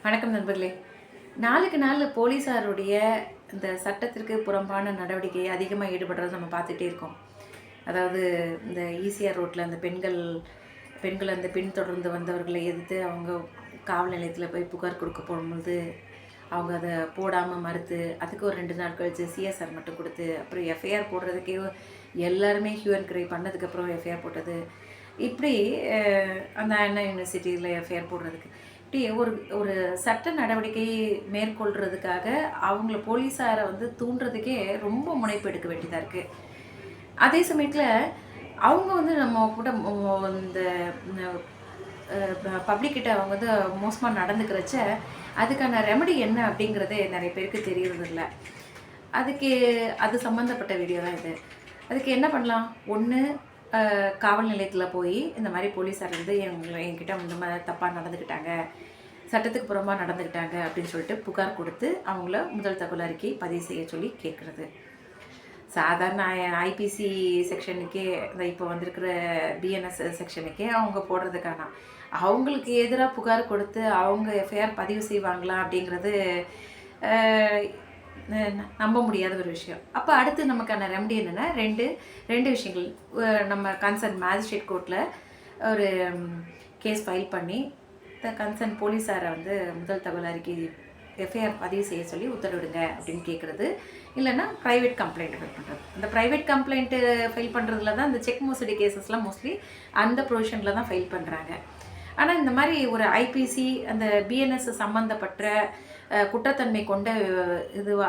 வணக்கம் நண்பர்களே. நாளுக்கு நாள் போலீஸாருடைய இந்த சட்டத்திற்கு புறம்பான நடவடிக்கை அதிகமாக ஈடுபடுறத நம்ம பார்த்துட்டே இருக்கோம். அதாவது இந்த ஈசிஆர் ரோட்டில் அந்த பெண்கள் அந்த பின்தொடர்ந்து வந்தவர்களை எதிர்த்து அவங்க காவல் நிலையத்தில் போய் புகார் கொடுக்க போகும்போது அவங்க அதை போடாமல் மறுத்து அதுக்கு ஒரு 2 நாள் கழித்து சிஎஸ்ஆர் மட்டும் கொடுத்து அப்புறம் எஃப்ஐஆர் போடுறதுக்கே எல்லாருமே ஹியூ அண்ட் கிரை பண்ணதுக்கப்புறம் எஃப்ஐஆர் போட்டது. இப்படி அந்த அண்ணா யூனிவர்சிட்டியில் எஃப்ஐஆர் போடுறதுக்கு இப்படி ஒரு ஒரு சட்ட நடவடிக்கை மேற்கொள்கிறதுக்காக அவங்கள போலீஸாரை தூண்டுறதுக்கே ரொம்ப முனைப்பு எடுக்க வேண்டியதாக இருக்குது. அதே சமயத்தில் அவங்க நம்ம கூட இந்த பப்ளிக்கிட்ட அவங்க மோசமாக நடந்துக்கிறச்ச அதுக்கான ரெமடி என்ன அப்படிங்கிறதே நிறைய பேருக்கு தெரியறதில்ல. அது சம்மந்தப்பட்ட வீடியோ தான் இது. அதுக்கு என்ன பண்ணலாம்? ஒன்று, காவல் நிலையத்தில் போய் இந்த மாதிரி போலீஸார் என்கிட்ட இந்த மாதிரி தப்பாக நடந்துக்கிட்டாங்க, சட்டத்துக்கு புறம்பாக நடந்துக்கிட்டாங்க அப்படின்னு சொல்லிட்டு புகார் கொடுத்து அவங்கள முதல் தகவல் அறிக்கை பதிவு செய்ய சொல்லி கேட்குறது. சாதாரண ஐபிசி செக்ஷனுக்கே இப்போ வந்திருக்கிற பிஎன்எஸ் செக்ஷனுக்கே அவங்க போடுறதுக்கான அவங்களுக்கு எதிராக புகார் கொடுத்து அவங்க எஃப்ஐஆர் பதிவு செய்வாங்களா அப்படிங்கிறது நம்ப முடியாத ஒரு விஷயம். அப்போ அடுத்து நமக்கான ரெமடி என்னென்னா ரெண்டு விஷயங்கள். நம்ம கன்சர்ன் மேஜிஸ்ட்ரேட் கோர்ட்டில் ஒரு கேஸ் ஃபைல் பண்ணி கன்சர்ன் போலீஸாரை முதல் தகவல் அறிக்கை எஃப்ஐஆர் பதிவு செய்ய சொல்லி உத்தரவிடுங்க அப்படின்னு கேட்குறது. இல்லைன்னா ப்ரைவேட் கம்ப்ளைண்ட் ஃபைல் பண்ணுறது. இந்த ப்ரைவேட் கம்ப்ளைண்ட்டு ஃபைல் பண்ணுறதுல தான் இந்த செக் மோசடி கேசஸ்லாம் மோஸ்ட்லி அந்த ப்ரொவிஷனில் தான் ஃபைல் பண்ணுறாங்க. ஆனால் இந்த மாதிரி ஒரு ஐபிசி அந்த பிஎன்எஸ் சம்மந்தப்பட்ட குற்றத்தன்மை கொண்ட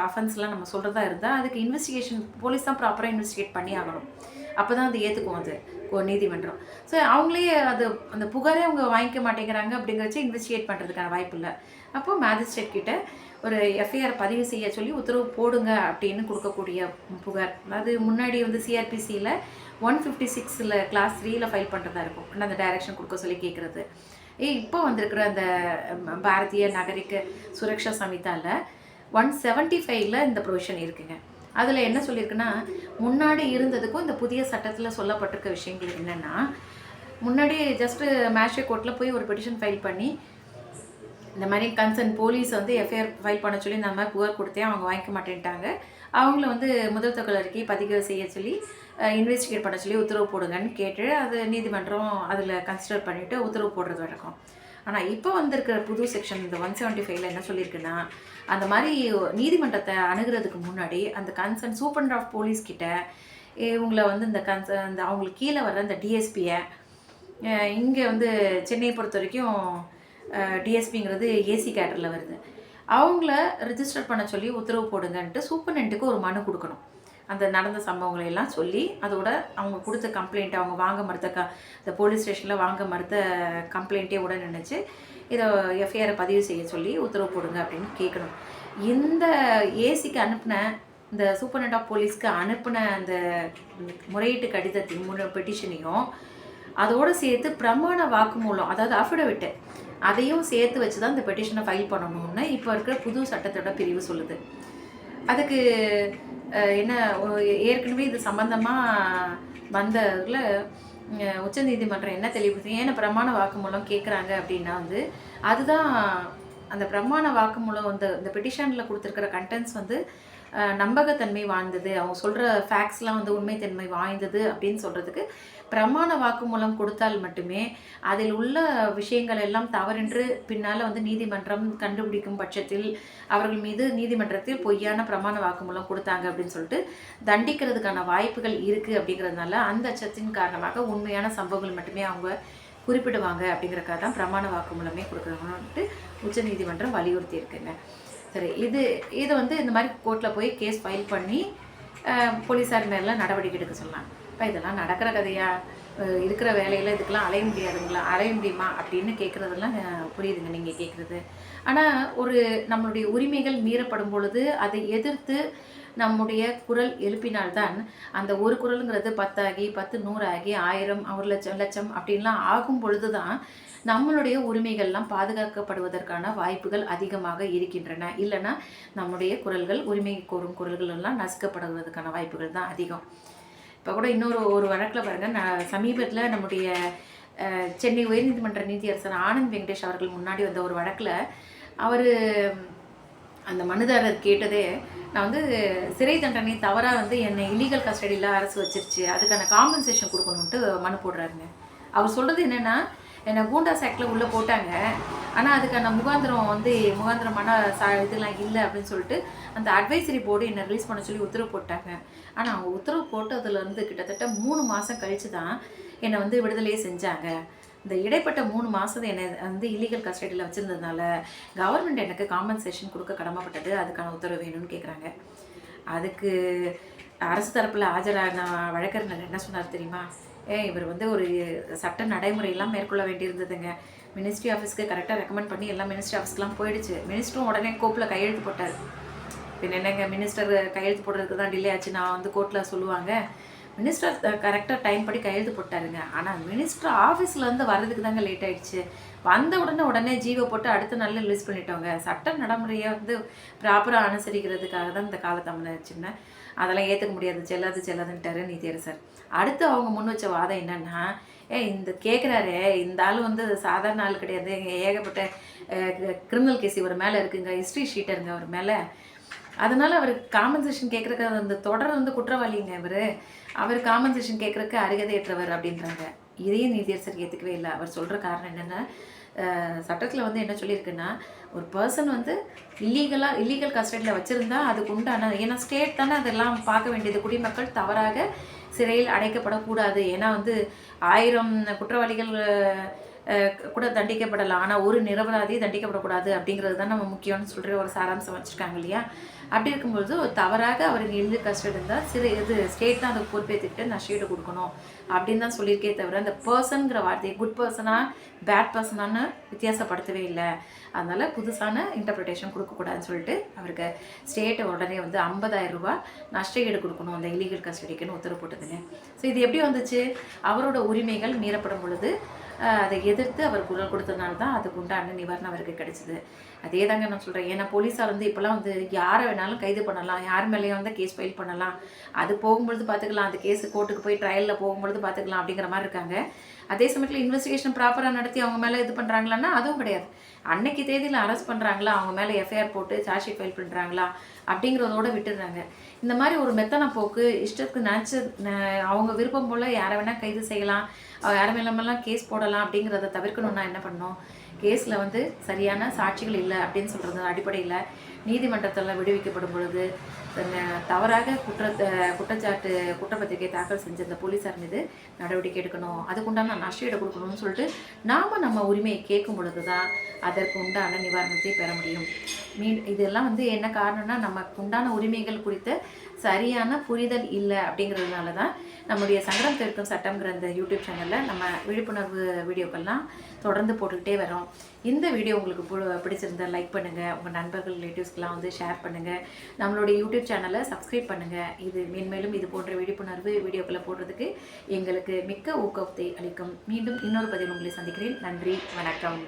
அஃபென்ஸ்லாம் நம்ம சொல்கிறதா இருந்தால் அதுக்கு இன்வெஸ்டிகேஷன் போலீஸ் தான் ப்ராப்பராக இன்வெஸ்டிகேட் பண்ணி ஆகணும். அப்போ தான் அது ஏற்றுக்கும் அது நீதிமன்றம். ஸோ அவங்களே அந்த புகாரே அவங்க வாங்கிக்க மாட்டேங்கிறாங்க அப்படிங்கிறச்ச இன்வெஸ்டிகேட் பண்ணுறதுக்கான வாய்ப்பு இல்லை. அப்போது மேஜிஸ்ட்ரேட் கிட்ட ஒரு எஃப்ஐஆர் பதிவு செய்ய சொல்லி உத்தரவு போடுங்க அப்படின்னு கொடுக்கக்கூடிய புகார். அது முன்னாடி சிஆர்பிசியில் 156 கிளாஸ் 3 ஃபைல் பண்ணுறதா இருக்கும். அந்த டைரக்ஷன் கொடுக்க சொல்லி கேட்குறது. இப்போ வந்திருக்கிற அந்த பாரதிய நாகரிக சுரக்ஷா சமிதாவில் 175 இந்த ப்ரொவிஷன் இருக்குங்க. அதில் என்ன சொல்லியிருக்குன்னா, முன்னாடி இருந்ததுக்கும் இந்த புதிய சட்டத்தில் சொல்லப்பட்டிருக்க விஷயங்கள் என்னென்னா, முன்னாடி ஜஸ்ட்டு மேஜிஸ்ட்ரேட் கோர்ட்டில் போய் ஒரு பெட்டிஷன் ஃபைல் பண்ணி இந்த மாதிரி கன்சர்ன் போலீஸ் எஃப்ஐஆர் ஃபைல் பண்ண சொல்லி நம்ம புகார் கொடுத்தேன், அவங்க வாங்கிக்க மாட்டேன்ட்டாங்க, அவங்கள முதல் தகவல் அறிக்கை பதிவு செய்ய சொல்லி இன்வெஸ்டிகேட் பண்ண சொல்லி உத்தரவு போடுங்கன்னு கேட்டு அது நீதிமன்றம் அதில் கன்சிடர் பண்ணிவிட்டு உத்தரவு போடுறது வழக்கம். ஆனால் இப்போ வந்திருக்கிற புது செக்ஷன் இந்த 175 என்ன சொல்லியிருக்குன்னா, அந்த மாதிரி நீதிமன்றத்தை அணுகிறதுக்கு முன்னாடி அந்த கன்சர்ன் சூப்பரண்ட் ஆஃப் போலீஸ் கிட்ட இவங்களை இந்த அவங்களுக்கு கீழே வர்ற அந்த டிஎஸ்பியை இங்கே சென்னையை பொறுத்த வரைக்கும் டிஎஸ்பிங்கிறது ஏசி கேட்டரில் வருது, அவங்கள ரிஜிஸ்டர் பண்ண சொல்லி உத்தரவு போடுங்கன்ட்டு சூப்பரண்ட்டுக்கு ஒரு மனு கொடுக்கணும். அந்த நடந்த சம்பவங்களை எல்லாம் சொல்லி அதோட அவங்க கொடுத்த கம்ப்ளைண்ட்டை அவங்க வாங்க மறுத்த இந்த போலீஸ் ஸ்டேஷனில் வாங்க மறுத்த கம்ப்ளைண்ட்டே உடனே நினச்சி இதை எஃப்ஐஆரை பதிவு செய்ய சொல்லி உத்தரவு போடுங்க அப்படின்னு கேட்கணும். இந்த ஏசிக்கு அனுப்பின இந்த சூப்பரண்ட் ஆஃப் போலீஸ்க்கு அனுப்பின அந்த முறையீட்டு கடிதத்தையும் பெட்டிஷனையும் அதோடு சேர்த்து பிரமாண வாக்குமூலம், அதாவது அஃபிடவிட்டு, அதையும் சேர்த்து வச்சு தான் இந்த பெட்டிஷனை ஃபைல் பண்ணணும்னு இப்போ இருக்கிற புது சட்டத்தோட பிரிவு சொல்லுது. அதுக்கு என்ன, ஏற்கனவே இது சம்மந்தமாக வந்ததில் உச்சநீதிமன்றம் என்ன தெளிவுபடுத்தி, ஏன்னா பிரமாண வாக்குமூலம் கேட்குறாங்க அப்படின்னா அதுதான் அந்த பிரமாண வாக்குமூலம் இந்த பெட்டிஷனில் கொடுத்துருக்கிற கண்டென்ட்ஸ் நம்பகத்தன்மை வாய்ந்தது, அவங்க சொல்கிற ஃபேக்ட்ஸ்லாம் உண்மைத்தன்மை வாய்ந்தது அப்படின்னு சொல்கிறதுக்கு பிரமாண வாக்குமூலம் கொடுத்தால் மட்டுமே அதில் உள்ள விஷயங்கள் எல்லாம் தவறென்று பின்னால் நீதிமன்றம் கண்டுபிடிக்கும் பட்சத்தில் அவர்கள் மீது நீதிமன்றத்தில் பொய்யான பிரமாண வாக்குமூலம் கொடுத்தாங்க அப்படின்னு சொல்லிட்டு தண்டிக்கிறதுக்கான வாய்ப்புகள் இருக்குது. அப்படிங்கிறதுனால அந்த அச்சத்தின் காரணமாக உண்மையான சம்பவங்கள் மட்டுமே அவங்க குறிப்பிடுவாங்க. அப்படிங்கிறக்காக தான் பிரமாண வாக்குமூலமே கொடுக்குறாங்கன்ட்டு உச்சநீதிமன்றம் வலியுறுத்தி இருக்குங்க. சரி, இது இந்த மாதிரி கோர்ட்டில் போய் கேஸ் ஃபைல் பண்ணி போலீஸார் மேலாம் நடவடிக்கை எடுக்க சொல்லலாம். இப்போ இதெல்லாம் நடக்கிற கதையா? இருக்கிற வேலையில் இதுக்கெல்லாம் அலைய முடியுமா அப்படின்னு கேட்குறதெல்லாம் புரியுதுங்க நீங்கள் கேட்குறது. ஆனால் நம்மளுடைய உரிமைகள் மீறப்படும் பொழுது அதை எதிர்த்து நம்முடைய குரல் எழுப்பினால்தான் அந்த ஒரு குரலுங்கிறது 10 ஆகி 10 100 ஆகி 1000 1 லட்சம் அப்படின்லாம் ஆகும் பொழுது தான் நம்மளுடைய உரிமைகள்லாம் பாதுகாக்கப்படுவதற்கான வாய்ப்புகள் அதிகமாக இருக்கின்றன. இல்லைன்னா நம்முடைய குரல்கள், உரிமை கோரும் குரல்கள் எல்லாம் நசுக்கப்படுவதற்கான வாய்ப்புகள் தான் அதிகம். இப்போ கூட ஒரு வழக்கில் பாருங்கள், சமீபத்தில் நம்முடைய சென்னை உயர்நீதிமன்ற நீதியரசர் ஆனந்த் வெங்கடேஷ் அவர்கள் முன்னாடி வந்த ஒரு வழக்கில் அவர் அந்த மனுதாரர் கேட்டதே, நான் வந்து சிறை தண்டனை தவறாக வந்து என்னை இல்லீகல் கஸ்டடியில் அரசு வச்சிருச்சு, அதுக்கான காம்பன்சேஷன் கொடுக்கணுன்ட்டு மனு போடுறாருங்க. அவர் சொல்கிறது என்னென்னா, என்னை கூண்டாஸ் ஆக்டில் உள்ளே போட்டாங்க, ஆனால் அதுக்கான முகாந்திரமான இதெல்லாம் இல்லை அப்படின்னு சொல்லிட்டு அந்த அட்வைசரி போர்டு என்னை ரிலீஸ் பண்ண சொல்லி உத்தரவு போட்டாங்க. ஆனால் அவங்க உத்தரவு போட்டதுலேருந்து கிட்டத்தட்ட 3 மாதம் கழித்து தான் என்னை வந்து விடுதலையே செஞ்சாங்க. இந்த இடைப்பட்ட 3 மாதம் என்னை வந்து இல்லீகல் கஸ்டடியில் வச்சுருந்ததுனால கவர்மெண்ட் எனக்கு காம்பன்சேஷன் கொடுக்க கடமைப்பட்டது, அதுக்கான உத்தரவு வேணும்னு கேட்குறாங்க. அதுக்கு அரசு தரப்பில் ஆஜரான வழக்கறிஞர் என்ன சொன்னார் தெரியுமா? இவர் வந்து ஒரு சட்ட நடைமுறையெல்லாம் மேற்கொள்ள வேண்டியிருந்ததுங்க. மினிஸ்ட்ரி ஆஃபீஸ்க்கு கரெக்டாக ரெக்கமெண்ட் பண்ணி எல்லாம் மினிஸ்ட்ரி ஆஃபீஸ்க்கெலாம் போயிடுச்சு. மினிஸ்டரும் உடனே கோப்பில் கையெழுத்து போட்டார். பின் என்னங்க, மினிஸ்டர் கையெழுத்து போடுறதுக்கு தான் டிலே ஆச்சு நான் வந்து கோர்ட்டில் சொல்லுவாங்க. மினிஸ்டர் கரெக்டாக டைம் படி கையெழுத்து போட்டாருங்க. ஆனால் மினிஸ்டர் ஆஃபீஸ்லேருந்து வர்றதுக்கு தாங்க லேட் ஆகிடுச்சு. வந்த உடனே ஜீவோ போட்டு அடுத்த நாளில் ரிலீஸ் பண்ணிட்டோங்க. சட்ட நடைமுறையை வந்து ப்ராப்பராக அனுசரிக்கிறதுக்காக தான் இந்த காலதாமதாச்சுன்னு அதெல்லாம் ஏற்றுக்க முடியாது, செல்லாதுன்ட்டாரு நீதியரசர். அடுத்து அவங்க முன் வச்ச வாதம் என்னென்னா, இந்த கேட்குறாரு, இந்த ஆள் வந்து சாதாரண ஆள் கிடையாது, ஏகப்பட்ட கிரிமினல் கேஸ் இவர் மேலே இருக்குங்க, ஹிஸ்ட்ரி ஷீட்டருங்க அவர் மேலே, அதனால் அவர் காம்பன்சேஷன் கேட்குறக்கு அந்த தொடர் வந்து குற்றவாளிங்க அவர் காம்பன்சேஷன் கேட்குறக்கு அருகதையற்றவர் அப்படின்றாங்க. இதையும் நீதியரசர் ஏற்றுக்கவே இல்லை. அவர் சொல்கிற காரணம் என்னென்னா, சட்டத்தில் வந்து என்ன சொல்லியிருக்குன்னா, ஒரு பர்சன் வந்து இல்லீகல் கஸ்டடியில் வச்சுருந்தா அதுக்கு உண்டான, ஏன்னா ஸ்டேட் தானே அதெல்லாம் பார்க்க வேண்டியது, குடிமக்கள் தவறாக சிறையில் அடைக்கப்படக்கூடாது. ஏன்னா வந்து 1000 குற்றவாளிகள் கூட தண்டிக்கப்படலாம், ஆனால் ஒரு நிரபராதி தண்டிக்கப்படக்கூடாது அப்படிங்கிறது தான் நம்ம முக்கியம்னு சொல்கிற ஒரு சாராம்சம் வச்சுருக்காங்க இல்லையா? அப்படி இருக்கும்பொழுது தவறாக அவருக்கு இல்லீகல் கஸ்டடி இருந்தால் ஸ்டேட் தான் அதுக்கு பொறுப்பேற்றுக்கிட்டு நஷ்டஈடு கொடுக்கணும் அப்படின்னு தான் சொல்லியிருக்கே தவிர, அந்த பர்சனுங்கிற வார்த்தையை குட் பர்சனாக பேட் பர்சனான்னு வித்தியாசப்படுத்தவே இல்லை. அதனால் புதுசான இன்டர்பிரிட்டேஷன் கொடுக்கக்கூடாதுன்னு சொல்லிட்டு அவருக்கு ஸ்டேட்டை உடனே வந்து 50,000 ரூபா நஷ்டஈடு கொடுக்கணும் அந்த இல்லீகல் கஸ்டடிக்குன்னு உத்தரவு போட்டதுங்க. ஸோ இது எப்படி வந்துச்சு? அவரோட உரிமைகள் மீறப்படும் பொழுது அதை எதிர்த்து அவர் குரல் கொடுத்ததுனால தான் அதுக்கு உண்டான நிவாரணம் அவருக்கு கிடைச்சிது. அதே தாங்க நான் சொல்கிறேன். ஏன்னா போலீஸார் வந்து இப்போலாம் வந்து யாரை வேணாலும் கைது பண்ணலாம், யார் மேலேயும் வந்து கேஸ் ஃபைல் பண்ணலாம், அது போகும்பொழுது பார்த்துக்கலாம், அந்த கேஸு கோர்ட்டுக்கு போய் ட்ரையலில் போகும்பொழுது பார்த்துக்கலாம் அப்படிங்கிற மாதிரி இருக்காங்க. அதே சமயத்தில் இன்வெஸ்டிகேஷன் ப்ராப்பராக நடத்தி அவங்க மேலே இது பண்ணுறாங்களான்னா அதுவும் கிடையாது. அன்னைக்கு தேதியில் அரெஸ்ட் பண்ணுறாங்களா, அவங்க மேலே எஃப்ஐஆர் போட்டு சார்ஜ் ஷீட் ஃபைல் பண்ணுறாங்களா அப்படிங்கிறதோட விட்டுடுறாங்க. இந்த மாதிரி ஒரு மெத்தனை போக்கு இஷ்டத்துக்கு நினச்சி அவங்க விருப்பம் போல் யாரை வேணால் கைது செய்யலாம், யார் மேலமெல்லாம் கேஸ் போடலாம் அப்படிங்கிறத தவிர்க்கணுன்னா என்ன பண்ணணும்? கேஸில் வந்து சரியான சாட்சிகள் இல்லை அப்படின்னு சொல்கிறது அடிப்படையில் நீதிமன்றத்தில் விடுவிக்கப்படும் பொழுது தவறாக குற்றப்பத்திரிகை தாக்கல் செஞ்ச இந்த போலீஸார் மீது நடவடிக்கை எடுக்கணும், அதுக்குண்டான நஷ்டஈடு கொடுக்கணும்னு சொல்லிட்டு நம்ம உரிமையை கேட்கும் பொழுது தான் அதற்கு உண்டான நிவாரணத்தை பெற முடியும். இதெல்லாம் வந்து என்ன காரணம்னா, நமக்கு உண்டான உரிமைகள் குறித்த சரியான புரிதல் இல்லை அப்படிங்கிறதுனால தான் நம்முடைய சங்கடம் தீர்க்கும் சட்டம்ங்கிற அந்த யூடியூப் சேனலில் நம்ம விழிப்புணர்வு வீடியோக்கள்லாம் தொடர்ந்து போட்டுக்கிட்டே வரோம். இந்த வீடியோ உங்களுக்கு பிடிச்சிருந்தால் லைக் பண்ணுங்கள், உங்கள் நண்பர்கள் ரிலேட்டிவ்ஸ்க்கெலாம் வந்து ஷேர் பண்ணுங்கள், நம்மளுடைய யூடியூப் சேனலை சப்ஸ்கிரைப் பண்ணுங்கள். இது மேன்மேலும் இது போன்ற விழிப்புணர்வு வீடியோக்களை போடுறதுக்கு எங்களுக்கு மிக்க ஊக்கத்தை அளிக்கும். மீண்டும் இன்னொரு பதிவில் உங்களை சந்திக்கிறேன். நன்றி, வணக்கம்.